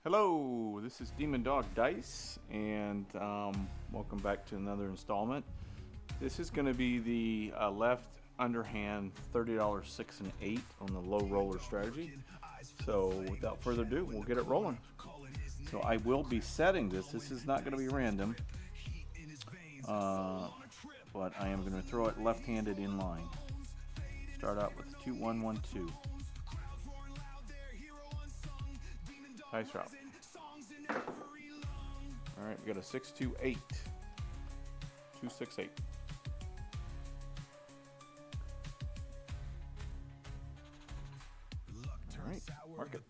Hello, this is Demon Dog Dice, and welcome back to another installment. This is going to be the left underhand $30 6 and 8 on the low roller strategy. So without further ado, we'll get it rolling. So I will be setting this. This is not going to be random, but I am going to throw it left-handed in line. Start out with 2-1-1-2. Dice route. Alright, we got a 6-2-8. 2-6-8. Alright, mark it.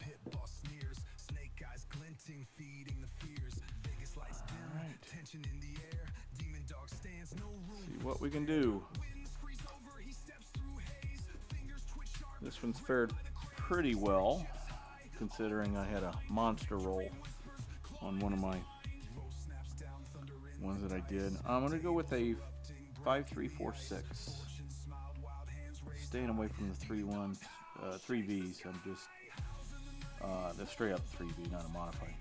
Alright. See what we can do. This one's fared pretty well, considering I had a monster roll on one of my ones that I did. I'm going to go with a 5-3-4-6. Staying away from the 3-1, 3Vs. I'm just the straight up 3V, not a modified.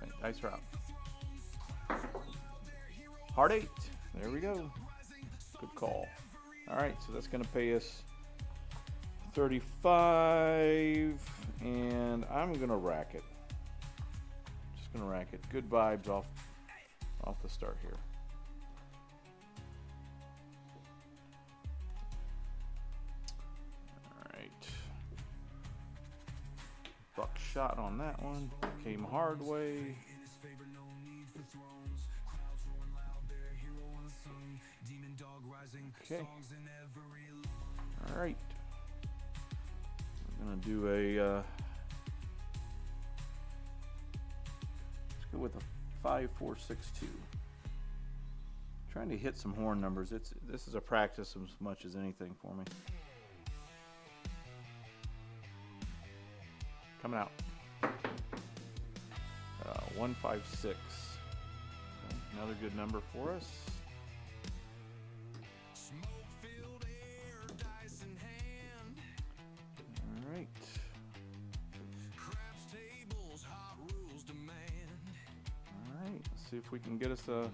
Okay, dice route. Heart 8. There we go. Good call. Alright, so that's going to pay us 35, and I'm going to rack it. Just going to rack it. Good vibes off the start here. Alright. Buckshot on that one. Came hard way. Okay. Alright. I'm going to do a let's go with a 5-4-6-2. Trying to hit some horn numbers. This is a practice as much as anything for me. Coming out. 1-5-6. Okay, another good number for us. All right. All right. Let's see if we can get us a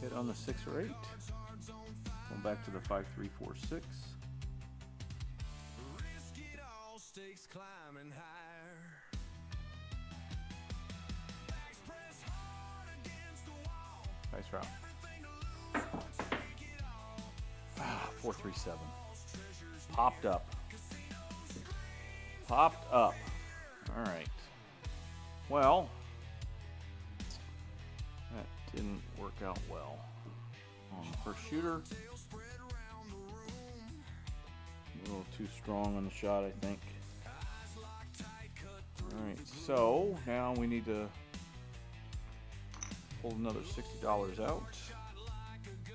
hit on the 6 or 8. Going back to the 5-3-4-6. Nice route. 4-3-7. Popped up. Popped up. All right. Well, that didn't work out well on the first shooter. A little too strong on the shot, I think. All right, so now we need to pull another $60 out.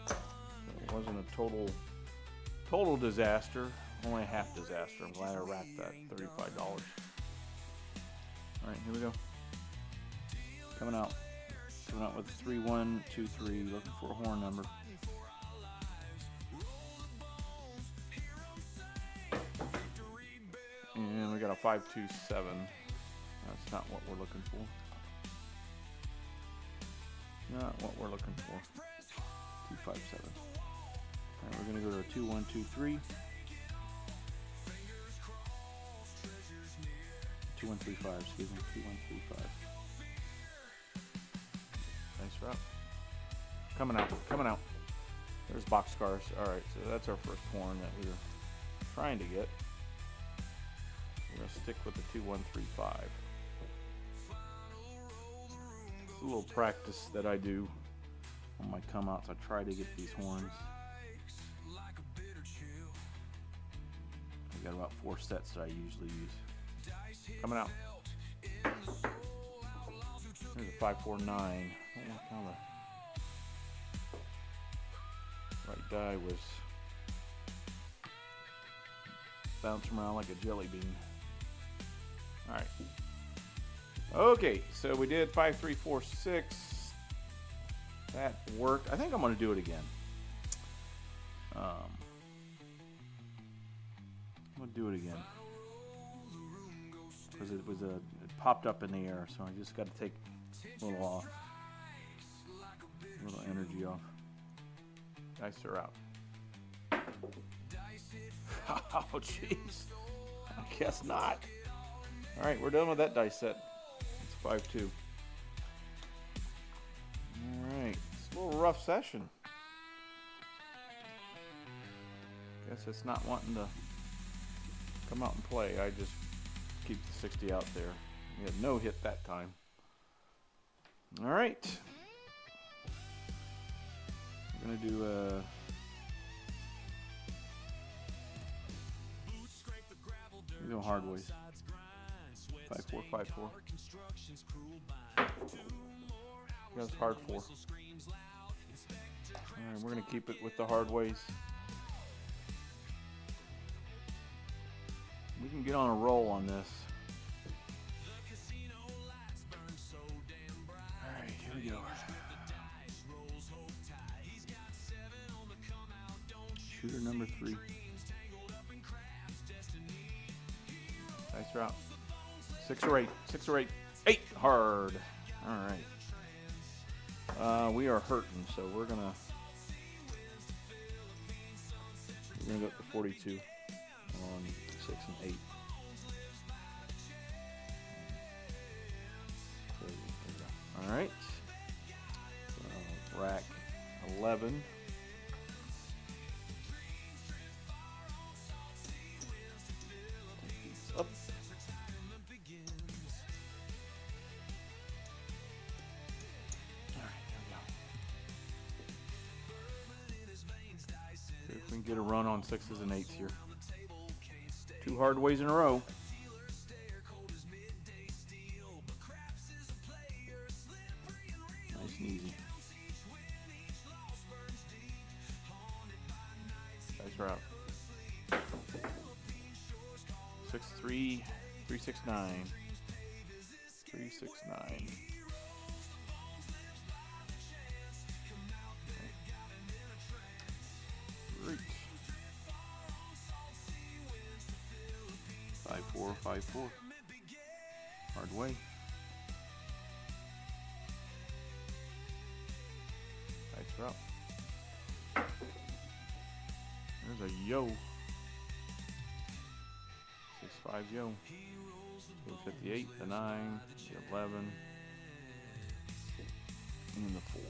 It wasn't a total disaster, only a half disaster. I'm glad I racked that $35. All right, here we go. Coming out with a 3-1-2-3, looking for a horn number. And we got a 5-2-7. That's not what we're looking for. Not what we're looking for. 2-5-7. All right, we're going to go to a 2-1-2-3. 2-1-3-5, excuse me. 2-1-3-5. Nice route. Coming out. There's boxcars. All right, so that's our first horn that we were trying to get. We're going to stick with the 2-1-3-5. A little practice that I do on my come outs. I try to get these horns. I've got about 4 sets that I usually use. Coming out. There's a 5-4-9. I don't know how the right die was bouncing around like a jelly bean. Alright. Okay, so we did 5-3-4-6. That worked. I think I'm going to do it again. I'm going to do it again. because it popped up in the air, so I just got to take a little off, a little energy off. Dice are out. Oh, jeez. I guess not. All right, we're done with that dice set. It's 5-2. All right, it's a little rough session. Guess it's not wanting to come out and play. I just keep the 60 out there. We had no hit that time. All right. I'm gonna do hard ways. 5-4, 5-4. That's hard 4. All right, we're gonna keep it with the hard ways. We can get on a roll on this. All right, here we go. Shooter number 3. Dice are out. 6 or 8. 6 or 8. 8 hard. All right. We are hurting, so we're gonna go up to 42 on 6 and 8. So, there we go. All right. Rack 11. Up. All right, here we go. See if we can get a run on 6s and 8s here. 2 hard ways in a row. Nice and easy. Dice are out. 6-3, 3-6-9, 3-6-9. Great. 5-4, 5-4. Hard way. Dice are up. There's a yo. 6-5 yo. So 58, the 9, the 11, and the 4.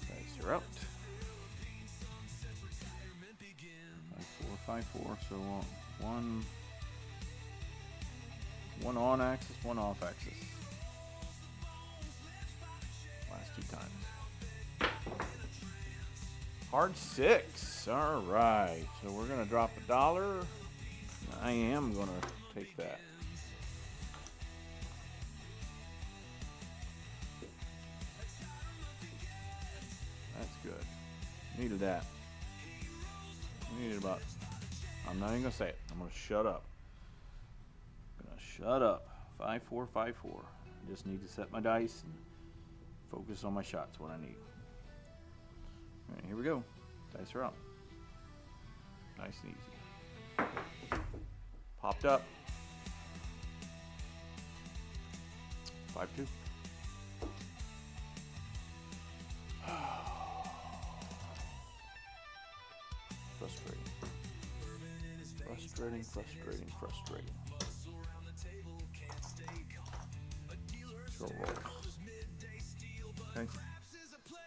Dice are out. 5-4, 5-4. So one on axis, one off axis. Last 2 times. Hard 6. All right. So we're going to drop $1. I am going to take that. That's good. Needed that. Needed about... I'm not even going to say it. I'm going to shut up. I'm going to shut up. 5-4, 5-4. I just need to set my dice and focus on my shots, what I need. All right, here we go. Dice are out. Nice and easy. Popped up. 5-2. Frustrating. Frustrating, frustrating, frustrating. Short rolls. Okay.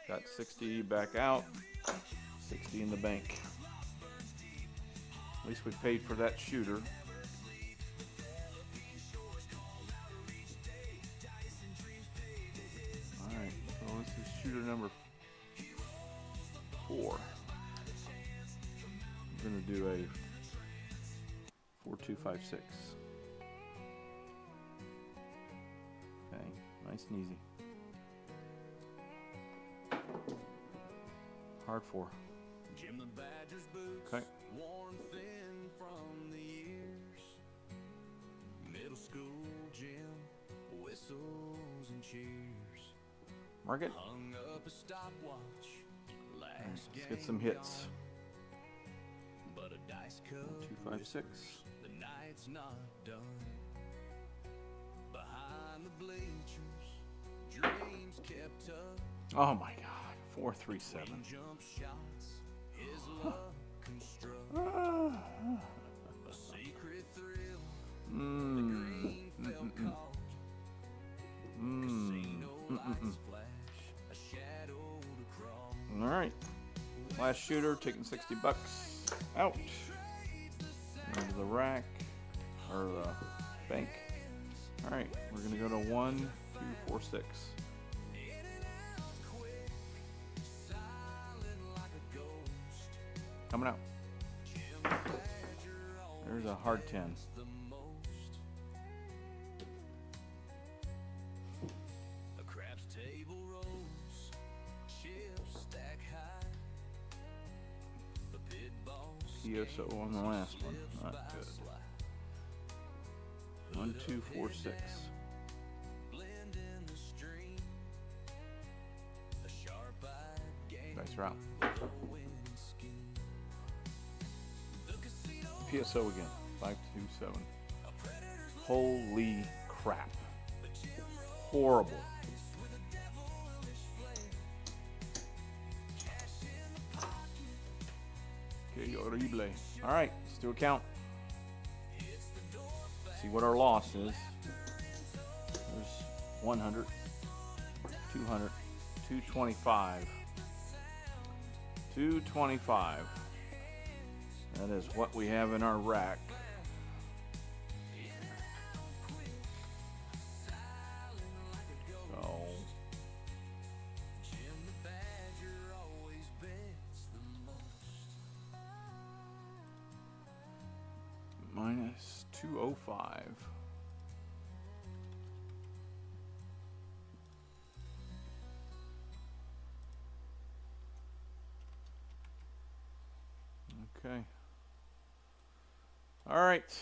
Got 60 back out, 60 in the bank. At least we paid for that shooter. Alright, so this is shooter number 4. I'm going to do a 4-2-5-6. Okay, nice and easy. Hard 4. Okay. Worn thin from the years. Middle school gym, whistles and cheers. Mark it. Hung up a stopwatch. Let's get some hits. 256. The night's not done. Behind the bleachers, dreams kept up. Oh my God, 437. Jump shots, his luck construct. A secret thrill. The green felt caught. See no lights flash, a shadow to crawl. All right, last shooter taking $60 out into the rack or the bank. All right, we're gonna go to 1, 2, 4, 6. Coming out. There's a hard 10. PSO on the last one. Not good. 1, 2, 4, 6. Dice route. PSO again. 5, 2, 7. Holy crap. Horrible. Okay, horrible. All right, let's do a count. See what our loss is. There's 100, 200, 225. 225. That is what we have in our rack. So minus 205. Okay. All right.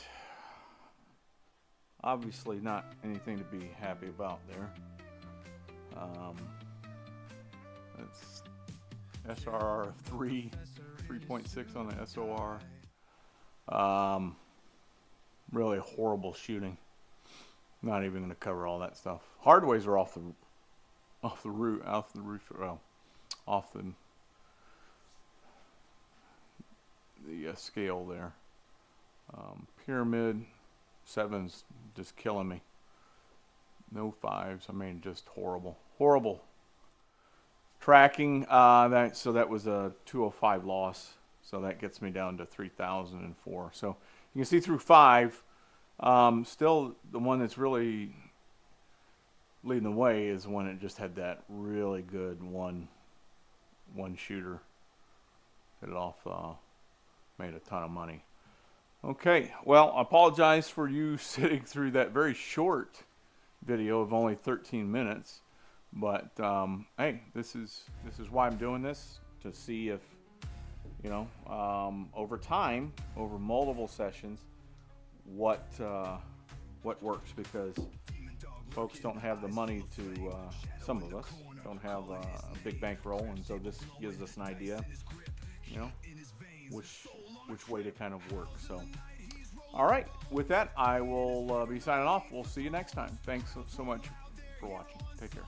Obviously not anything to be happy about there. That's SRR of 3.6 on the SOR. Really horrible shooting. Not even going to cover all that stuff. Hardways are off the roof, off the scale there. Pyramid 7's just killing me. No 5s. I mean, just horrible. Tracking so that was a 205 loss. So that gets me down to 3,004. So you can see through 5. Still, the one that's really leading the way is the one that just had that really good one shooter. Hit it off. Made a ton of money. Okay, well, I apologize for you sitting through that very short video of only 13 minutes, but hey, this is why I'm doing this, to see if, you know, over time, over multiple sessions, what works, because folks don't have the money to, some of us don't have a big bankroll, and so this gives us an idea, you know, which way to kind of work. So, all right, with that, I will be signing off. We'll see you next time. Thanks so much for watching. Take care.